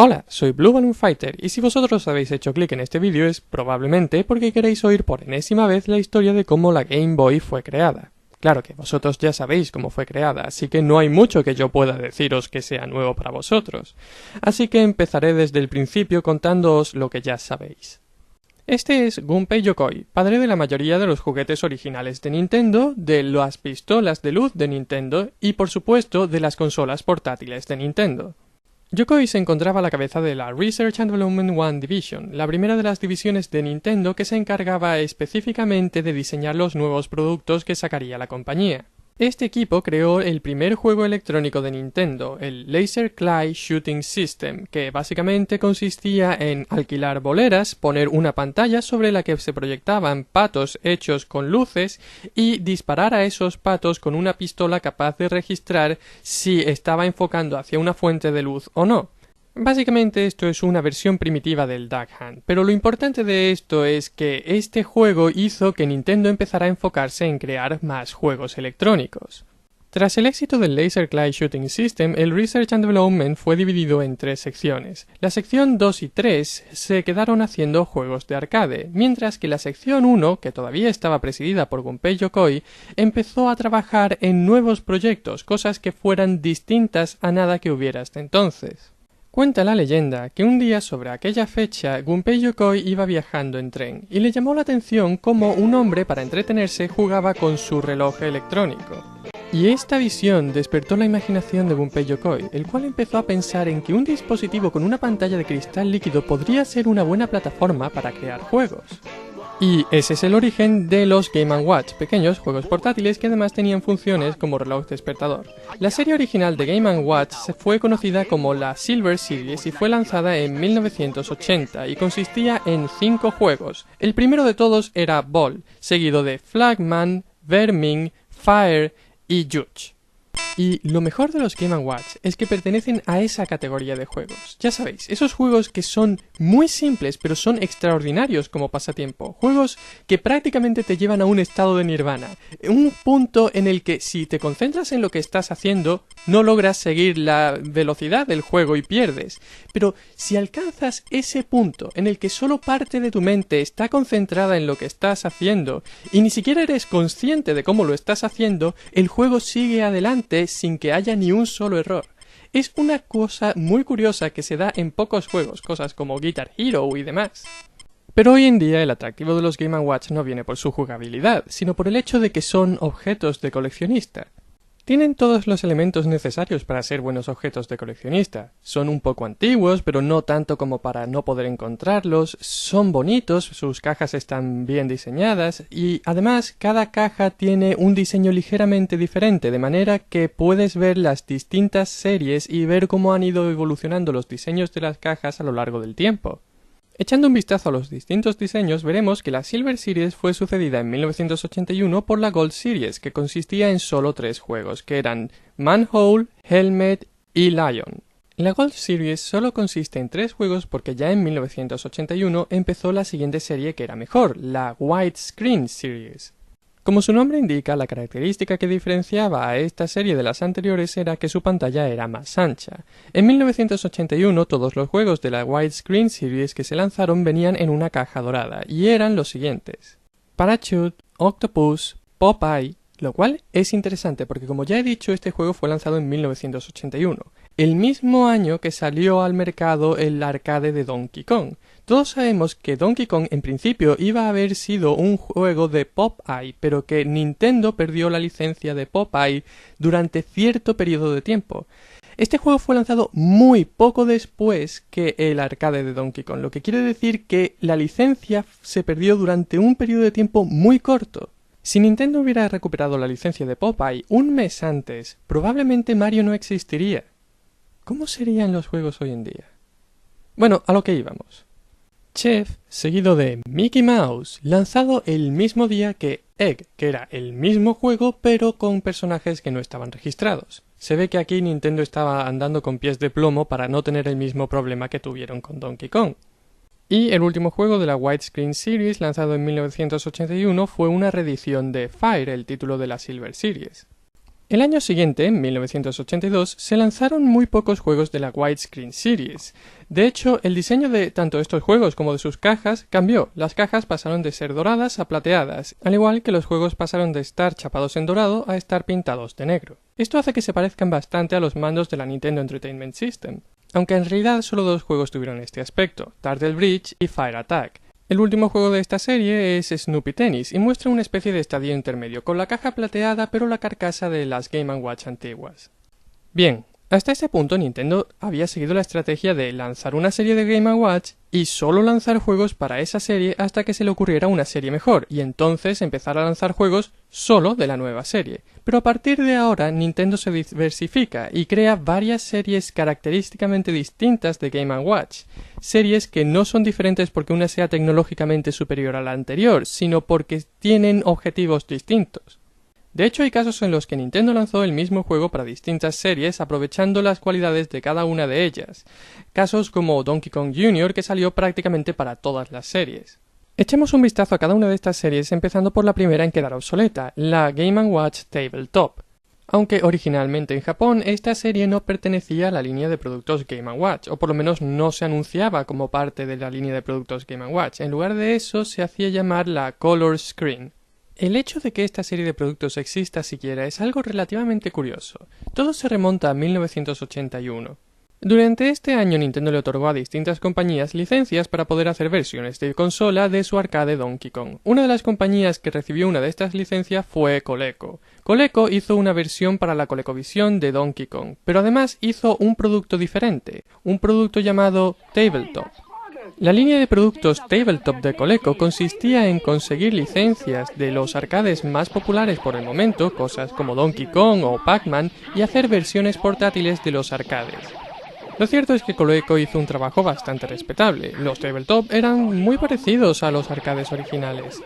Hola, soy Blue Balloon Fighter y si vosotros habéis hecho clic en este vídeo es probablemente porque queréis oír por enésima vez la historia de cómo la Game Boy fue creada. Claro que vosotros ya sabéis cómo fue creada, así que no hay mucho que yo pueda deciros que sea nuevo para vosotros. Así que empezaré desde el principio contándoos lo que ya sabéis. Este es Gunpei Yokoi, padre de la mayoría de los juguetes originales de Nintendo, de las pistolas de luz de Nintendo y por supuesto de las consolas portátiles de Nintendo. Yokoi se encontraba a la cabeza de la Research and Development One Division, la primera de las divisiones de Nintendo que se encargaba específicamente de diseñar los nuevos productos que sacaría la compañía. Este equipo creó el primer juego electrónico de Nintendo, el Laser Clay Shooting System, que básicamente consistía en alquilar boleras, poner una pantalla sobre la que se proyectaban patos hechos con luces y disparar a esos patos con una pistola capaz de registrar si estaba enfocando hacia una fuente de luz o no. Básicamente esto es una versión primitiva del Duck Hunt, pero lo importante de esto es que este juego hizo que Nintendo empezara a enfocarse en crear más juegos electrónicos. Tras el éxito del Laser Clay Shooting System, el Research and Development fue dividido en tres secciones. La sección 2 y 3 se quedaron haciendo juegos de arcade, mientras que la sección 1, que todavía estaba presidida por Gunpei Yokoi, empezó a trabajar en nuevos proyectos, cosas que fueran distintas a nada que hubiera hasta entonces. Cuenta la leyenda que un día sobre aquella fecha Gunpei Yokoi iba viajando en tren y le llamó la atención cómo un hombre para entretenerse jugaba con su reloj electrónico. Y esta visión despertó la imaginación de Gunpei Yokoi, el cual empezó a pensar en que un dispositivo con una pantalla de cristal líquido podría ser una buena plataforma para crear juegos. Y ese es el origen de los Game & Watch, pequeños juegos portátiles que además tenían funciones como reloj despertador. La serie original de Game & Watch fue conocida como la Silver Series y fue lanzada en 1980 y consistía en 5 juegos. El primero de todos era Ball, seguido de Flagman, Vermin, Fire y Judge. Y lo mejor de los Game & Watch es que pertenecen a esa categoría de juegos. Ya sabéis, esos juegos que son muy simples pero son extraordinarios como pasatiempo. Juegos que prácticamente te llevan a un estado de nirvana. Un punto en el que si te concentras en lo que estás haciendo, no logras seguir la velocidad del juego y pierdes. Pero si alcanzas ese punto en el que solo parte de tu mente está concentrada en lo que estás haciendo y ni siquiera eres consciente de cómo lo estás haciendo, el juego sigue adelante sin que haya ni un solo error. Es una cosa muy curiosa que se da en pocos juegos, cosas como Guitar Hero y demás. Pero hoy en día el atractivo de los Game & Watch no viene por su jugabilidad, sino por el hecho de que son objetos de coleccionista. Tienen todos los elementos necesarios para ser buenos objetos de coleccionista. Son un poco antiguos, pero no tanto como para no poder encontrarlos. Son bonitos, sus cajas están bien diseñadas y además cada caja tiene un diseño ligeramente diferente, de manera que puedes ver las distintas series y ver cómo han ido evolucionando los diseños de las cajas a lo largo del tiempo. Echando un vistazo a los distintos diseños, veremos que la Silver Series fue sucedida en 1981 por la Gold Series, que consistía en solo 3 juegos, que eran Manhole, Helmet y Lion. La Gold Series solo consiste en 3 juegos porque ya en 1981 empezó la siguiente serie que era mejor, la Widescreen Series. Como su nombre indica, la característica que diferenciaba a esta serie de las anteriores era que su pantalla era más ancha. En 1981 todos los juegos de la Widescreen Series que se lanzaron venían en una caja dorada y eran los siguientes: Parachute, Octopus, Popeye, lo cual es interesante porque como ya he dicho este juego fue lanzado en 1981, el mismo año que salió al mercado el arcade de Donkey Kong. Todos sabemos que Donkey Kong en principio iba a haber sido un juego de Popeye, pero que Nintendo perdió la licencia de Popeye durante cierto periodo de tiempo. Este juego fue lanzado muy poco después que el arcade de Donkey Kong, lo que quiere decir que la licencia se perdió durante un periodo de tiempo muy corto. Si Nintendo hubiera recuperado la licencia de Popeye un mes antes, probablemente Mario no existiría. ¿Cómo serían los juegos hoy en día? Bueno, a lo que íbamos. Chef, seguido de Mickey Mouse, lanzado el mismo día que Egg, que era el mismo juego pero con personajes que no estaban registrados. Se ve que aquí Nintendo estaba andando con pies de plomo para no tener el mismo problema que tuvieron con Donkey Kong. Y el último juego de la Widescreen Series, lanzado en 1981, fue una reedición de Fire, el título de la Silver Series. El año siguiente, en 1982, se lanzaron muy pocos juegos de la Widescreen Series. De hecho, el diseño de tanto estos juegos como de sus cajas cambió. Las cajas pasaron de ser doradas a plateadas, al igual que los juegos pasaron de estar chapados en dorado a estar pintados de negro. Esto hace que se parezcan bastante a los mandos de la Nintendo Entertainment System, aunque en realidad solo dos juegos tuvieron este aspecto, Turtle Bridge y Fire Attack. El último juego de esta serie es Snoopy Tennis y muestra una especie de estadio intermedio, con la caja plateada pero la carcasa de las Game & Watch antiguas. Bien, hasta este punto Nintendo había seguido la estrategia de lanzar una serie de Game & Watch y solo lanzar juegos para esa serie hasta que se le ocurriera una serie mejor, y entonces empezar a lanzar juegos solo de la nueva serie. Pero a partir de ahora Nintendo se diversifica y crea varias series característicamente distintas de Game & Watch. Series que no son diferentes porque una sea tecnológicamente superior a la anterior, sino porque tienen objetivos distintos. De hecho, hay casos en los que Nintendo lanzó el mismo juego para distintas series aprovechando las cualidades de cada una de ellas. Casos como Donkey Kong Jr., que salió prácticamente para todas las series. Echemos un vistazo a cada una de estas series, empezando por la primera en quedar obsoleta, la Game & Watch Tabletop. Aunque originalmente en Japón esta serie no pertenecía a la línea de productos Game & Watch, o por lo menos no se anunciaba como parte de la línea de productos Game & Watch. En lugar de eso se hacía llamar la Color Screen. El hecho de que esta serie de productos exista siquiera es algo relativamente curioso. Todo se remonta a 1981. Durante este año Nintendo le otorgó a distintas compañías licencias para poder hacer versiones de consola de su arcade Donkey Kong. Una de las compañías que recibió una de estas licencias fue Coleco. Coleco hizo una versión para la ColecoVision de Donkey Kong, pero además hizo un producto diferente, un producto llamado Tabletop. La línea de productos Tabletop de Coleco consistía en conseguir licencias de los arcades más populares por el momento, cosas como Donkey Kong o Pac-Man, y hacer versiones portátiles de los arcades. Lo cierto es que Coleco hizo un trabajo bastante respetable. Los Tabletop eran muy parecidos a los arcades originales.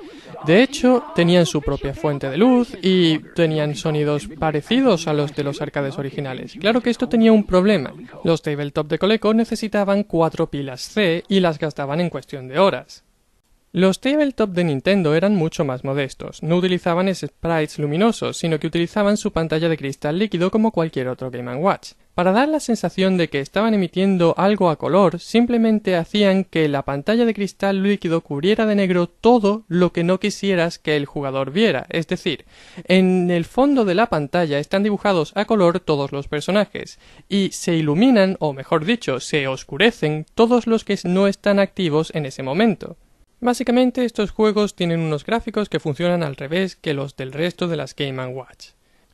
De hecho, tenían su propia fuente de luz y tenían sonidos parecidos a los de los arcades originales. Claro que esto tenía un problema. Los Tabletop de Coleco necesitaban 4 pilas C y las gastaban en cuestión de horas. Los Tabletop de Nintendo eran mucho más modestos. No utilizaban sprites luminosos, sino que utilizaban su pantalla de cristal líquido como cualquier otro Game & Watch. Para dar la sensación de que estaban emitiendo algo a color, simplemente hacían que la pantalla de cristal líquido cubriera de negro todo lo que no quisieras que el jugador viera. Es decir, en el fondo de la pantalla están dibujados a color todos los personajes, y se iluminan, o mejor dicho, se oscurecen todos los que no están activos en ese momento. Básicamente, estos juegos tienen unos gráficos que funcionan al revés que los del resto de las Game & Watch.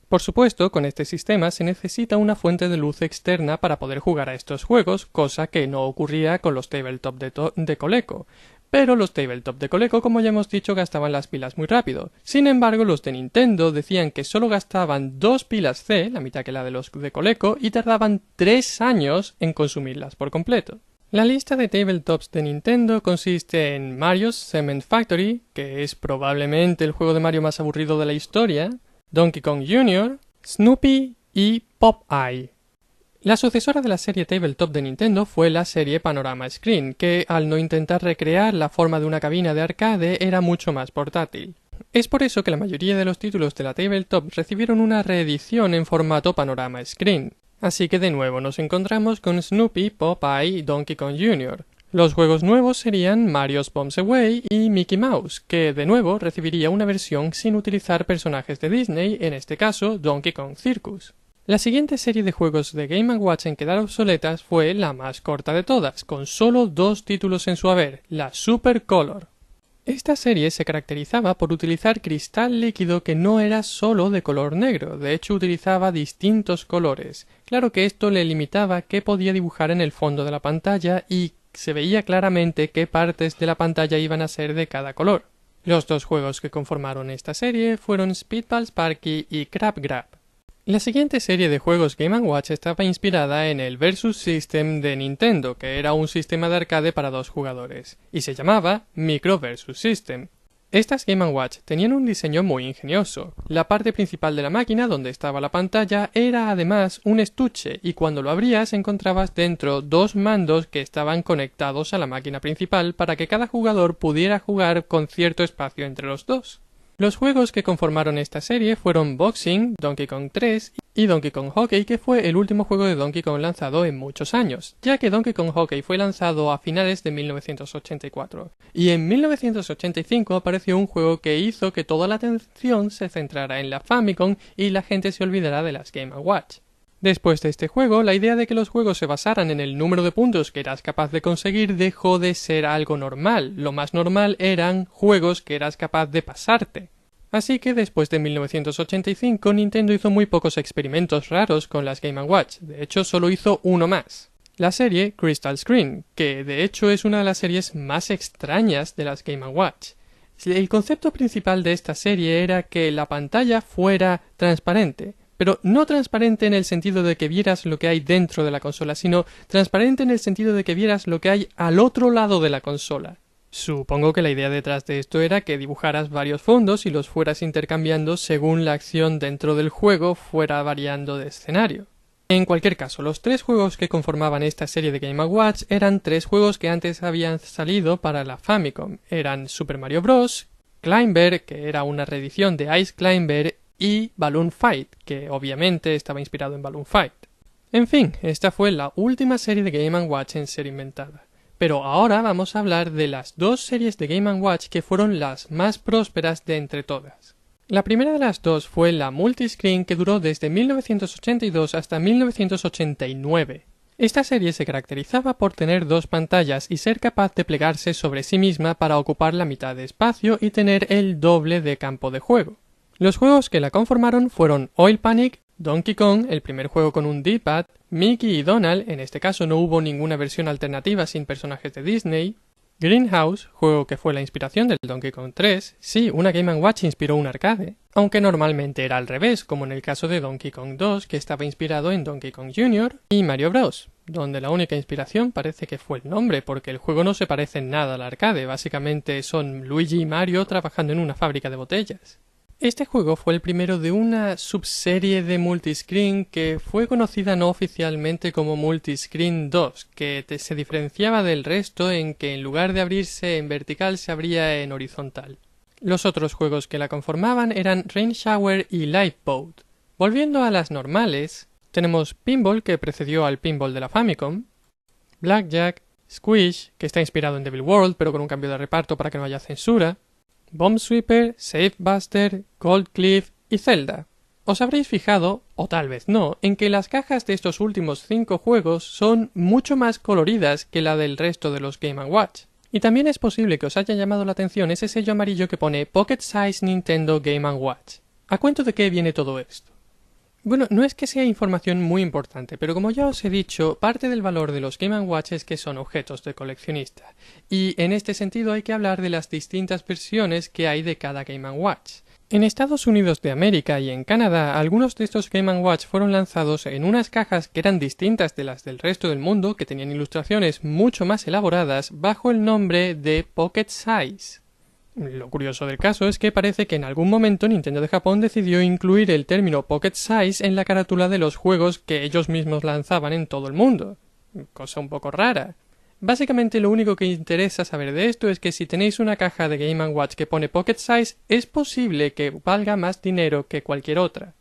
Por supuesto, con este sistema se necesita una fuente de luz externa para poder jugar a estos juegos, cosa que no ocurría con los Tabletop de Coleco. Pero los Tabletop de Coleco, como ya hemos dicho, gastaban las pilas muy rápido. Sin embargo, los de Nintendo decían que solo gastaban 2 pilas C, la mitad que la de los de Coleco, y tardaban 3 años en consumirlas por completo. La lista de tabletops de Nintendo consiste en Mario's Cement Factory, que es probablemente el juego de Mario más aburrido de la historia, Donkey Kong Jr., Snoopy y Popeye. La sucesora de la serie Tabletop de Nintendo fue la serie Panorama Screen, que al no intentar recrear la forma de una cabina de arcade era mucho más portátil. Es por eso que la mayoría de los títulos de la Tabletop recibieron una reedición en formato Panorama Screen. Así que de nuevo nos encontramos con Snoopy, Popeye y Donkey Kong Jr. Los juegos nuevos serían Mario's Bombs Away y Mickey Mouse, que de nuevo recibiría una versión sin utilizar personajes de Disney, en este caso Donkey Kong Circus. La siguiente serie de juegos de Game & Watch en quedar obsoletas fue la más corta de todas, con solo 2 títulos en su haber, la Super Color. Esta serie se caracterizaba por utilizar cristal líquido que no era solo de color negro, de hecho utilizaba distintos colores. Claro que esto le limitaba qué podía dibujar en el fondo de la pantalla y se veía claramente qué partes de la pantalla iban a ser de cada color. Los 2 juegos que conformaron esta serie fueron Speedball Sparky y Crab Grab. La siguiente serie de juegos Game & Watch estaba inspirada en el Versus System de Nintendo, que era un sistema de arcade para 2 jugadores, y se llamaba Micro Versus System. Estas Game & Watch tenían un diseño muy ingenioso. La parte principal de la máquina, donde estaba la pantalla, era además un estuche, y cuando lo abrías encontrabas dentro 2 mandos que estaban conectados a la máquina principal para que cada jugador pudiera jugar con cierto espacio entre los dos. Los juegos que conformaron esta serie fueron Boxing, Donkey Kong 3 y Donkey Kong Hockey, que fue el último juego de Donkey Kong lanzado en muchos años, ya que Donkey Kong Hockey fue lanzado a finales de 1984. Y en 1985 apareció un juego que hizo que toda la atención se centrara en la Famicom y la gente se olvidara de las Game & Watch. Después de este juego, la idea de que los juegos se basaran en el número de puntos que eras capaz de conseguir dejó de ser algo normal. Lo más normal eran juegos que eras capaz de pasarte. Así que después de 1985, Nintendo hizo muy pocos experimentos raros con las Game & Watch. De hecho, solo hizo uno más. La serie Crystal Screen, que de hecho es una de las series más extrañas de las Game & Watch. El concepto principal de esta serie era que la pantalla fuera transparente. Pero no transparente en el sentido de que vieras lo que hay dentro de la consola, sino transparente en el sentido de que vieras lo que hay al otro lado de la consola. Supongo que la idea detrás de esto era que dibujaras varios fondos y los fueras intercambiando según la acción dentro del juego fuera variando de escenario. En cualquier caso, los 3 juegos que conformaban esta serie de Game & Watch eran 3 juegos que antes habían salido para la Famicom. Eran Super Mario Bros., Climber, que era una reedición de Ice Climber, y Balloon Fight, que obviamente estaba inspirado en Balloon Fight. En fin, esta fue la última serie de Game & Watch en ser inventada. Pero ahora vamos a hablar de las 2 series de Game & Watch que fueron las más prósperas de entre todas. La primera de las 2 fue la Multiscreen, que duró desde 1982 hasta 1989. Esta serie se caracterizaba por tener 2 pantallas y ser capaz de plegarse sobre sí misma para ocupar la mitad de espacio y tener el doble de campo de juego. Los juegos que la conformaron fueron Oil Panic, Donkey Kong, el primer juego con un D-pad, Mickey y Donald, en este caso no hubo ninguna versión alternativa sin personajes de Disney, Greenhouse, juego que fue la inspiración del Donkey Kong 3, sí, una Game & Watch inspiró un arcade, aunque normalmente era al revés, como en el caso de Donkey Kong 2, que estaba inspirado en Donkey Kong Jr., y Mario Bros., donde la única inspiración parece que fue el nombre, porque el juego no se parece en nada al arcade, básicamente son Luigi y Mario trabajando en una fábrica de botellas. Este juego fue el primero de una subserie de Multiscreen que fue conocida no oficialmente como Multiscreen 2, que se diferenciaba del resto en que en lugar de abrirse en vertical se abría en horizontal. Los otros juegos que la conformaban eran Rain Shower y Lifeboat. Volviendo a las normales, tenemos Pinball, que precedió al Pinball de la Famicom, Blackjack, Squish, que está inspirado en Devil World pero con un cambio de reparto para que no haya censura, Bomb Sweeper, Safe Buster, Gold Cliff y Zelda. Os habréis fijado, o tal vez no, en que las cajas de estos últimos 5 juegos son mucho más coloridas que la del resto de los Game & Watch. Y también es posible que os haya llamado la atención ese sello amarillo que pone Pocket Size Nintendo Game & Watch. ¿A cuento de qué viene todo esto? Bueno, no es que sea información muy importante, pero como ya os he dicho, parte del valor de los Game & Watch es que son objetos de coleccionista. Y en este sentido hay que hablar de las distintas versiones que hay de cada Game & Watch. En Estados Unidos de América y en Canadá, algunos de estos Game & Watch fueron lanzados en unas cajas que eran distintas de las del resto del mundo, que tenían ilustraciones mucho más elaboradas, bajo el nombre de Pocket Size. Lo curioso del caso es que parece que en algún momento Nintendo de Japón decidió incluir el término Pocket Size en la carátula de los juegos que ellos mismos lanzaban en todo el mundo. Cosa un poco rara. Básicamente lo único que interesa saber de esto es que si tenéis una caja de Game & Watch que pone Pocket Size, es posible que valga más dinero que cualquier otra.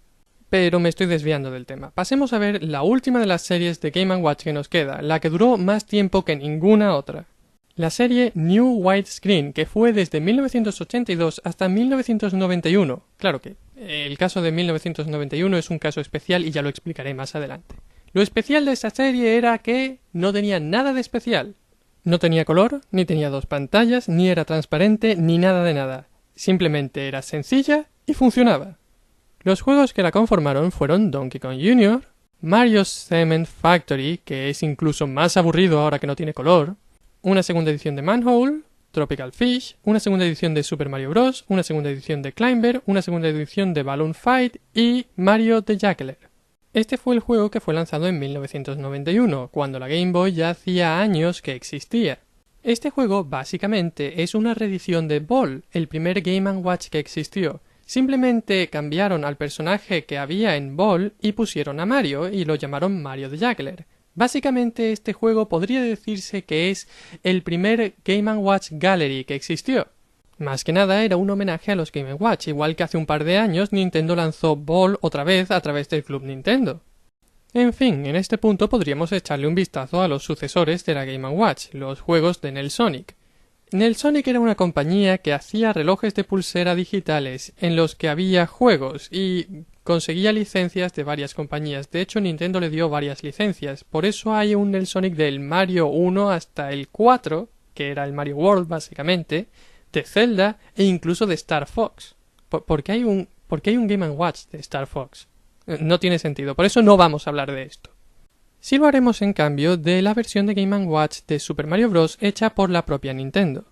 Pero me estoy desviando del tema. Pasemos a ver la última de las series de Game & Watch que nos queda, la que duró más tiempo que ninguna otra. La serie New Widescreen, que fue desde 1982 hasta 1991. Claro que el caso de 1991 es un caso especial y ya lo explicaré más adelante. Lo especial de esta serie era que no tenía nada de especial. No tenía color, ni tenía 2 pantallas, ni era transparente, ni nada de nada. Simplemente era sencilla y funcionaba. Los juegos que la conformaron fueron Donkey Kong Jr., Mario's Cement Factory, que es incluso más aburrido ahora que no tiene color, una segunda edición de Manhole, Tropical Fish, una segunda edición de Super Mario Bros., una segunda edición de Climber, una segunda edición de Balloon Fight y Mario the Juggler. Este fue el juego que fue lanzado en 1991, cuando la Game Boy ya hacía años que existía. Este juego básicamente es una reedición de Ball, el primer Game & Watch que existió. Simplemente cambiaron al personaje que había en Ball y pusieron a Mario y lo llamaron Mario the Juggler. Básicamente este juego podría decirse que es el primer Game & Watch Gallery que existió. Más que nada era un homenaje a los Game & Watch, igual que hace un par de años Nintendo lanzó Ball otra vez a través del Club Nintendo. En fin, en este punto podríamos echarle un vistazo a los sucesores de la Game & Watch, los juegos de Nelsonic. Nelsonic era una compañía que hacía relojes de pulsera digitales en los que había juegos y conseguía licencias de varias compañías. De hecho, Nintendo le dio varias licencias. Por eso hay un Nelsonic del Mario 1 hasta el 4, que era el Mario World básicamente, de Zelda e incluso de Star Fox. ¿Por qué hay un Game & Watch de Star Fox? No tiene sentido, por eso no vamos a hablar de esto. Sí lo haremos en cambio de la versión de Game & Watch de Super Mario Bros. Hecha por la propia Nintendo.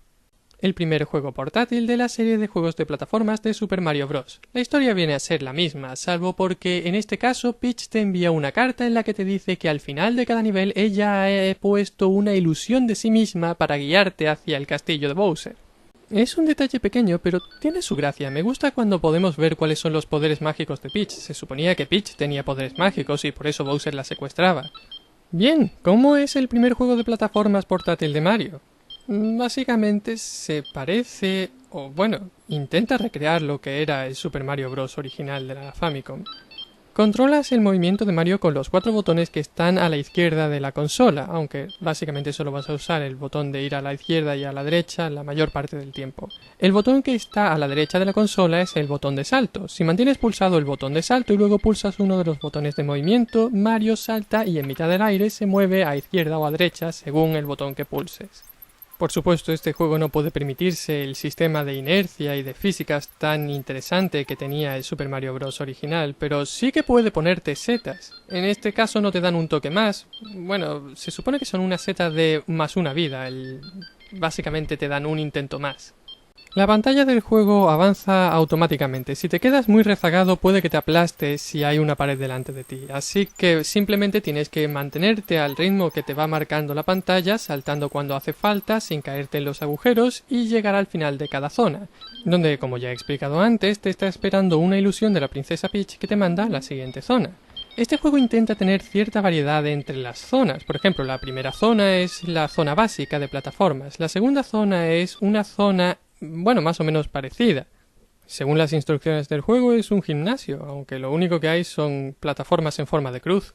El primer juego portátil de la serie de juegos de plataformas de Super Mario Bros. La historia viene a ser la misma, salvo porque en este caso Peach te envía una carta en la que te dice que al final de cada nivel ella ha puesto una ilusión de sí misma para guiarte hacia el castillo de Bowser. Es un detalle pequeño, pero tiene su gracia. Me gusta cuando podemos ver cuáles son los poderes mágicos de Peach. Se suponía que Peach tenía poderes mágicos y por eso Bowser la secuestraba. Bien, ¿cómo es el primer juego de plataformas portátil de Mario? Básicamente se parece, o bueno, intenta recrear lo que era el Super Mario Bros. Original de la Famicom. Controlas el movimiento de Mario con los 4 botones que están a la izquierda de la consola, aunque básicamente solo vas a usar el botón de ir a la izquierda y a la derecha la mayor parte del tiempo. El botón que está a la derecha de la consola es el botón de salto. Si mantienes pulsado el botón de salto y luego pulsas uno de los botones de movimiento, Mario salta y en mitad del aire se mueve a izquierda o a derecha según el botón que pulses. Por supuesto, este juego no puede permitirse el sistema de inercia y de físicas tan interesante que tenía el Super Mario Bros. Original, pero sí que puede ponerte setas. En este caso no te dan un toque más. Bueno, se supone que son unas setas de más una vida. Básicamente te dan un intento más. La pantalla del juego avanza automáticamente. Si te quedas muy rezagado puede que te aplaste si hay una pared delante de ti. Así que simplemente tienes que mantenerte al ritmo que te va marcando la pantalla, saltando cuando hace falta, sin caerte en los agujeros y llegar al final de cada zona, donde, como ya he explicado antes, te está esperando una ilusión de la princesa Peach que te manda a la siguiente zona. Este juego intenta tener cierta variedad entre las zonas. Por ejemplo, la primera zona es la zona básica de plataformas. La segunda zona es una zona más o menos parecida. Según las instrucciones del juego es un gimnasio, aunque lo único que hay son plataformas en forma de cruz.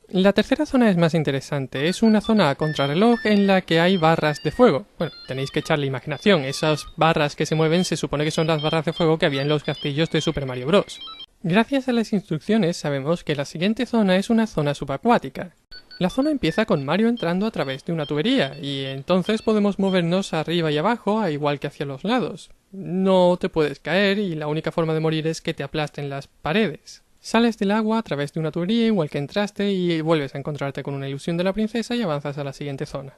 La tercera zona es más interesante, es una zona a contrarreloj en la que hay barras de fuego. Bueno, tenéis que echarle imaginación, esas barras que se mueven se supone que son las barras de fuego que había en los castillos de Super Mario Bros. Gracias a las instrucciones sabemos que la siguiente zona es una zona subacuática. La zona empieza con Mario entrando a través de una tubería, y entonces podemos movernos arriba y abajo, a igual que hacia los lados. No te puedes caer y la única forma de morir es que te aplasten las paredes. Sales del agua a través de una tubería igual que entraste y vuelves a encontrarte con una ilusión de la princesa y avanzas a la siguiente zona.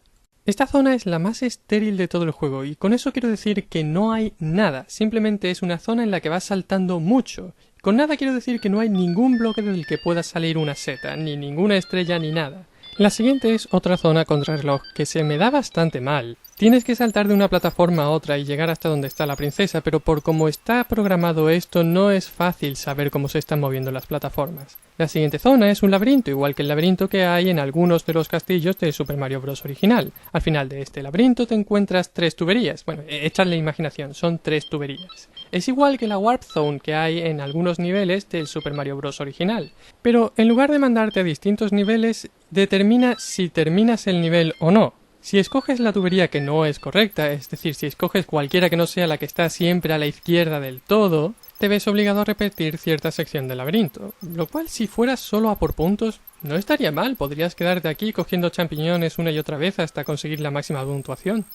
Esta zona es la más estéril de todo el juego y con eso quiero decir que no hay nada, simplemente es una zona en la que vas saltando mucho. Con nada quiero decir que no hay ningún bloque del que pueda salir una seta, ni ninguna estrella ni nada. La siguiente es otra zona contrarreloj que se me da bastante mal. Tienes que saltar de una plataforma a otra y llegar hasta donde está la princesa, pero por cómo está programado esto no es fácil saber cómo se están moviendo las plataformas. La siguiente zona es un laberinto, igual que el laberinto que hay en algunos de los castillos de Super Mario Bros. Original. Al final de este laberinto te encuentras 3 tuberías. Bueno, échale imaginación, son 3 tuberías. Es igual que la Warp Zone que hay en algunos niveles del Super Mario Bros. Original. Pero en lugar de mandarte a distintos niveles, determina si terminas el nivel o no. Si escoges la tubería que no es correcta, es decir, si escoges cualquiera que no sea la que está siempre a la izquierda del todo, te ves obligado a repetir cierta sección del laberinto, lo cual si fueras solo a por puntos, no estaría mal, podrías quedarte aquí cogiendo champiñones una y otra vez hasta conseguir la máxima puntuación.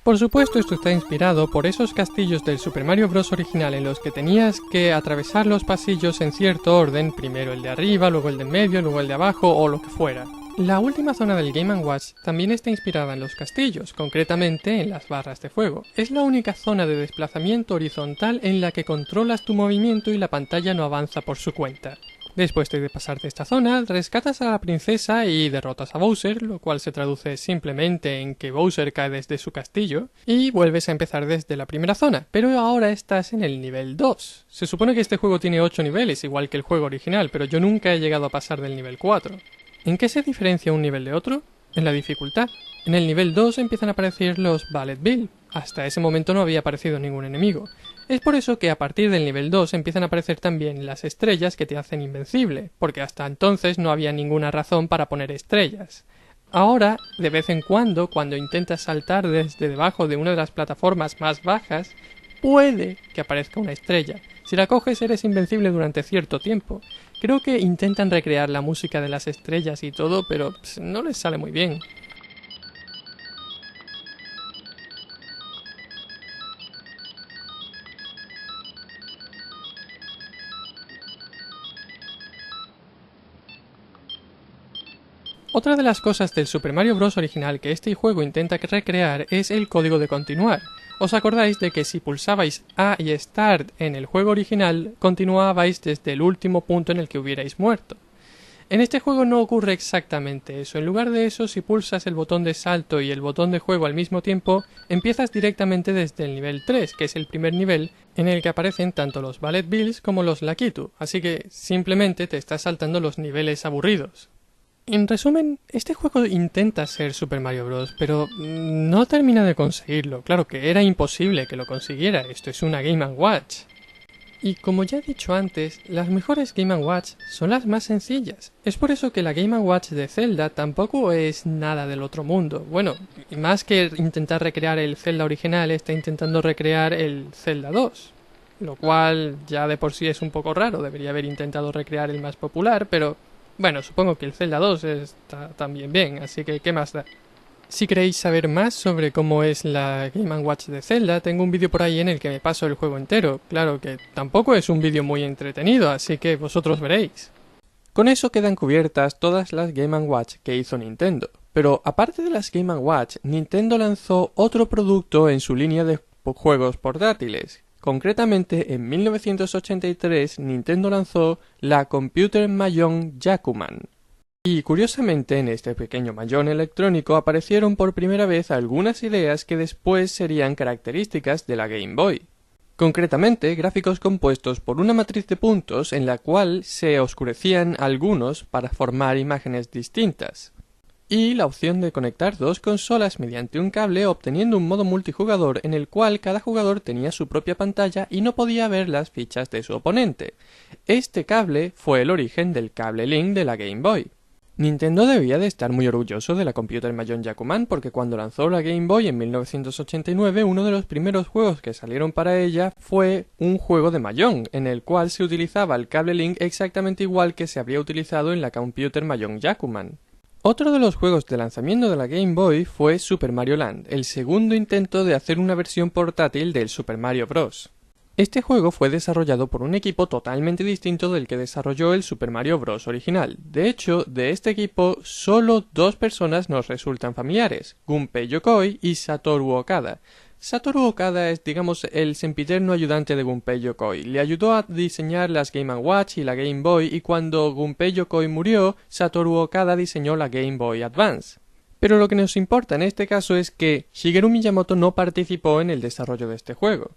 Por supuesto esto está inspirado por esos castillos del Super Mario Bros. Original en los que tenías que atravesar los pasillos en cierto orden, primero el de arriba, luego el de en medio, luego el de abajo o lo que fuera. La última zona del Game & Watch también está inspirada en los castillos, concretamente en las barras de fuego. Es la única zona de desplazamiento horizontal en la que controlas tu movimiento y la pantalla no avanza por su cuenta. Después de pasarte esta zona, rescatas a la princesa y derrotas a Bowser, lo cual se traduce simplemente en que Bowser cae desde su castillo, y vuelves a empezar desde la primera zona, pero ahora estás en el nivel 2. Se supone que este juego tiene 8 niveles, igual que el juego original, pero yo nunca he llegado a pasar del nivel 4. ¿En qué se diferencia un nivel de otro? En la dificultad. En el nivel 2 empiezan a aparecer los Bullet Bill, hasta ese momento no había aparecido ningún enemigo. Es por eso que a partir del nivel 2 empiezan a aparecer también las estrellas que te hacen invencible, porque hasta entonces no había ninguna razón para poner estrellas. Ahora, de vez en cuando intentas saltar desde debajo de una de las plataformas más bajas, puede que aparezca una estrella. Si la coges eres invencible durante cierto tiempo. Creo que intentan recrear la música de las estrellas y todo, pero no les sale muy bien. Otra de las cosas del Super Mario Bros. Original que este juego intenta recrear es el código de continuar. ¿Os acordáis de que si pulsabais A y Start en el juego original, continuabais desde el último punto en el que hubierais muerto? En este juego no ocurre exactamente eso. En lugar de eso, si pulsas el botón de salto y el botón de juego al mismo tiempo, empiezas directamente desde el nivel 3, que es el primer nivel en el que aparecen tanto los Ballet Bills como los Lakitu, así que simplemente te estás saltando los niveles aburridos. En resumen, este juego intenta ser Super Mario Bros., pero no termina de conseguirlo. Claro que era imposible que lo consiguiera, esto es una Game & Watch. Y como ya he dicho antes, las mejores Game & Watch son las más sencillas. Es por eso que la Game & Watch de Zelda tampoco es nada del otro mundo. Bueno, y más que intentar recrear el Zelda original, está intentando recrear el Zelda 2. Lo cual ya de por sí es un poco raro, debería haber intentado recrear el más popular, pero... bueno, supongo que el Zelda 2 está también bien, así que ¿qué más da? Si queréis saber más sobre cómo es la Game & Watch de Zelda, tengo un vídeo por ahí en el que me paso el juego entero. Claro que tampoco es un vídeo muy entretenido, así que vosotros veréis. Con eso quedan cubiertas todas las Game & Watch que hizo Nintendo. Pero aparte de las Game & Watch, Nintendo lanzó otro producto en su línea de juegos portátiles. Concretamente, en 1983 Nintendo lanzó la Computer Mahjong Yakuman. Y curiosamente en este pequeño mahjong electrónico aparecieron por primera vez algunas ideas que después serían características de la Game Boy. Concretamente, gráficos compuestos por una matriz de puntos en la cual se oscurecían algunos para formar imágenes distintas. Y la opción de conectar dos consolas mediante un cable obteniendo un modo multijugador en el cual cada jugador tenía su propia pantalla y no podía ver las fichas de su oponente. Este cable fue el origen del cable Link de la Game Boy. Nintendo debía de estar muy orgulloso de la Computer Mahjong Yakuman porque cuando lanzó la Game Boy en 1989 uno de los primeros juegos que salieron para ella fue un juego de Mahjong en el cual se utilizaba el cable Link exactamente igual que se habría utilizado en la Computer Mahjong Yakuman. Otro de los juegos de lanzamiento de la Game Boy fue Super Mario Land, el segundo intento de hacer una versión portátil del Super Mario Bros. Este juego fue desarrollado por un equipo totalmente distinto del que desarrolló el Super Mario Bros. Original. De hecho, de este equipo solo dos personas nos resultan familiares, Gunpei Yokoi y Satoru Okada. Satoru Okada es, digamos, el sempiterno ayudante de Gunpei Yokoi. Le ayudó a diseñar las Game & Watch y la Game Boy y cuando Gunpei Yokoi murió, Satoru Okada diseñó la Game Boy Advance. Pero lo que nos importa en este caso es que Shigeru Miyamoto no participó en el desarrollo de este juego.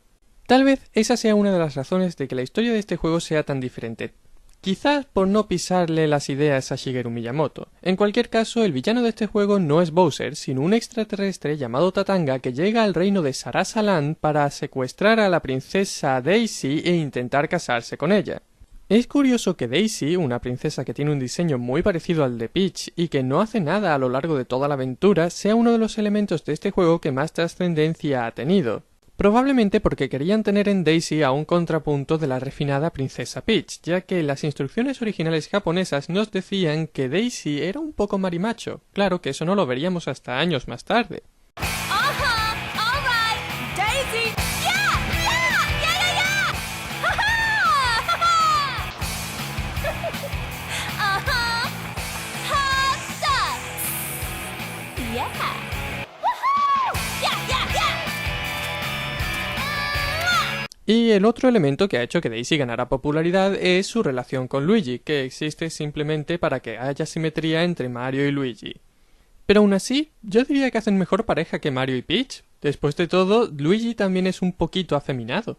Tal vez esa sea una de las razones de que la historia de este juego sea tan diferente. Quizás por no pisarle las ideas a Shigeru Miyamoto. En cualquier caso, el villano de este juego no es Bowser, sino un extraterrestre llamado Tatanga que llega al reino de Sarasa Land para secuestrar a la princesa Daisy e intentar casarse con ella. Es curioso que Daisy, una princesa que tiene un diseño muy parecido al de Peach y que no hace nada a lo largo de toda la aventura, sea uno de los elementos de este juego que más trascendencia ha tenido. Probablemente porque querían tener en Daisy a un contrapunto de la refinada princesa Peach, ya que las instrucciones originales japonesas nos decían que Daisy era un poco marimacho. Claro que eso no lo veríamos hasta años más tarde. Y el otro elemento que ha hecho que Daisy ganara popularidad es su relación con Luigi, que existe simplemente para que haya simetría entre Mario y Luigi. Pero aún así, yo diría que hacen mejor pareja que Mario y Peach. Después de todo, Luigi también es un poquito afeminado.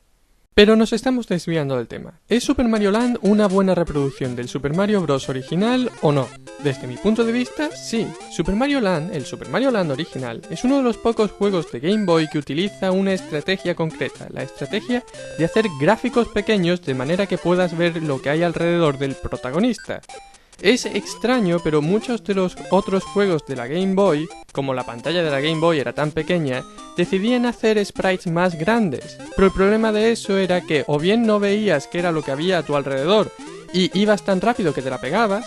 Pero nos estamos desviando del tema. ¿Es Super Mario Land una buena reproducción del Super Mario Bros. Original o no? Desde mi punto de vista, sí. Super Mario Land, el Super Mario Land original, es uno de los pocos juegos de Game Boy que utiliza una estrategia concreta, la estrategia de hacer gráficos pequeños de manera que puedas ver lo que hay alrededor del protagonista. Es extraño, pero muchos de los otros juegos de la Game Boy, como la pantalla de la Game Boy era tan pequeña, decidían hacer sprites más grandes. Pero el problema de eso era que o bien no veías qué era lo que había a tu alrededor y ibas tan rápido que te la pegabas,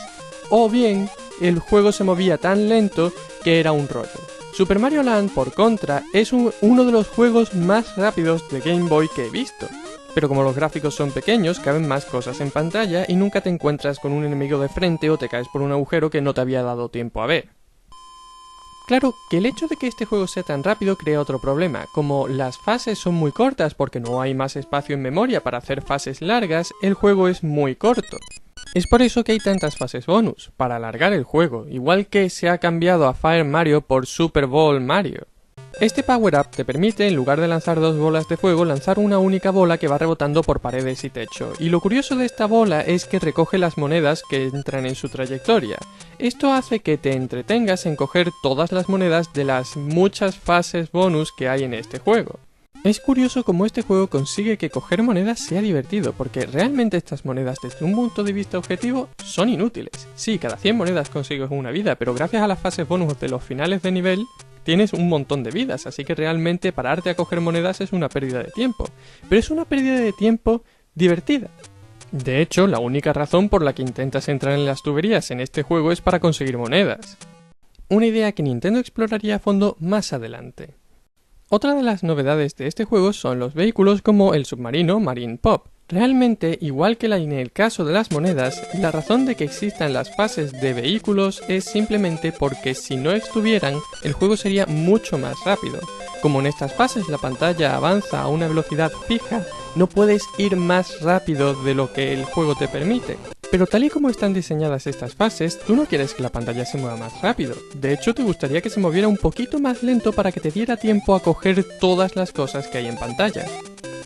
o bien el juego se movía tan lento que era un rollo. Super Mario Land, por contra, es uno de los juegos más rápidos de Game Boy que he visto. Pero como los gráficos son pequeños, caben más cosas en pantalla y nunca te encuentras con un enemigo de frente o te caes por un agujero que no te había dado tiempo a ver. Claro que el hecho de que este juego sea tan rápido crea otro problema, como las fases son muy cortas porque no hay más espacio en memoria para hacer fases largas, el juego es muy corto. Es por eso que hay tantas fases bonus, para alargar el juego, igual que se ha cambiado a Fire Mario por Super Ball Mario. Este power-up te permite, en lugar de lanzar dos bolas de fuego, lanzar una única bola que va rebotando por paredes y techo. Y lo curioso de esta bola es que recoge las monedas que entran en su trayectoria. Esto hace que te entretengas en coger todas las monedas de las muchas fases bonus que hay en este juego. Es curioso cómo este juego consigue que coger monedas sea divertido, porque realmente estas monedas desde un punto de vista objetivo son inútiles. Sí, cada 100 monedas consigues una vida, pero gracias a las fases bonus de los finales de nivel, tienes un montón de vidas, así que realmente pararte a coger monedas es una pérdida de tiempo. Pero es una pérdida de tiempo divertida. De hecho, la única razón por la que intentas entrar en las tuberías en este juego es para conseguir monedas. Una idea que Nintendo exploraría a fondo más adelante. Otra de las novedades de este juego son los vehículos como el submarino Marine Pop. Realmente, igual que en el caso de las monedas, la razón de que existan las fases de vehículos es simplemente porque si no estuvieran, el juego sería mucho más rápido. Como en estas fases la pantalla avanza a una velocidad fija, no puedes ir más rápido de lo que el juego te permite. Pero tal y como están diseñadas estas fases, tú no quieres que la pantalla se mueva más rápido. De hecho, te gustaría que se moviera un poquito más lento para que te diera tiempo a coger todas las cosas que hay en pantalla.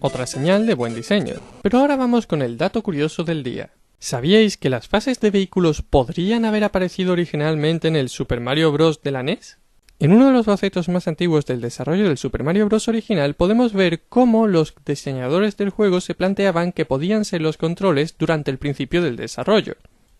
Otra señal de buen diseño. Pero ahora vamos con el dato curioso del día. ¿Sabíais que las fases de vehículos podrían haber aparecido originalmente en el Super Mario Bros. De la NES? En uno de los bocetos más antiguos del desarrollo del Super Mario Bros. Original podemos ver cómo los diseñadores del juego se planteaban que podían ser los controles durante el principio del desarrollo.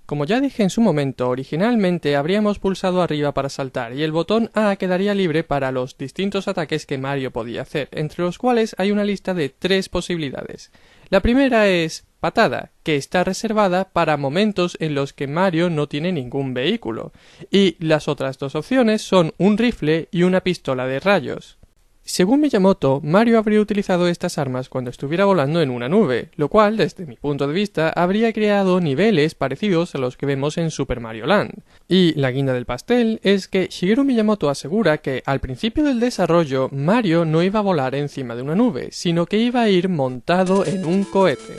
Como ya dije en su momento, originalmente habríamos pulsado arriba para saltar y el botón A quedaría libre para los distintos ataques que Mario podía hacer, entre los cuales hay una lista de 3 posibilidades. La primera es patada, que está reservada para momentos en los que Mario no tiene ningún vehículo, y las otras 2 opciones son un rifle y una pistola de rayos. Según Miyamoto, Mario habría utilizado estas armas cuando estuviera volando en una nube, lo cual, desde mi punto de vista, habría creado niveles parecidos a los que vemos en Super Mario Land. Y la guinda del pastel es que Shigeru Miyamoto asegura que al principio del desarrollo Mario no iba a volar encima de una nube, sino que iba a ir montado en un cohete.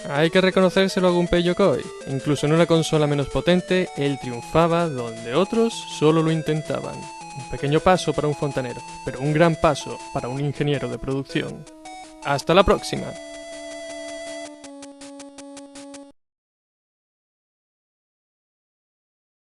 Hay que reconocérselo a Gunpei Yokoi. Incluso en una consola menos potente, él triunfaba donde otros solo lo intentaban. Un pequeño paso para un fontanero, pero un gran paso para un ingeniero de producción. ¡Hasta la próxima!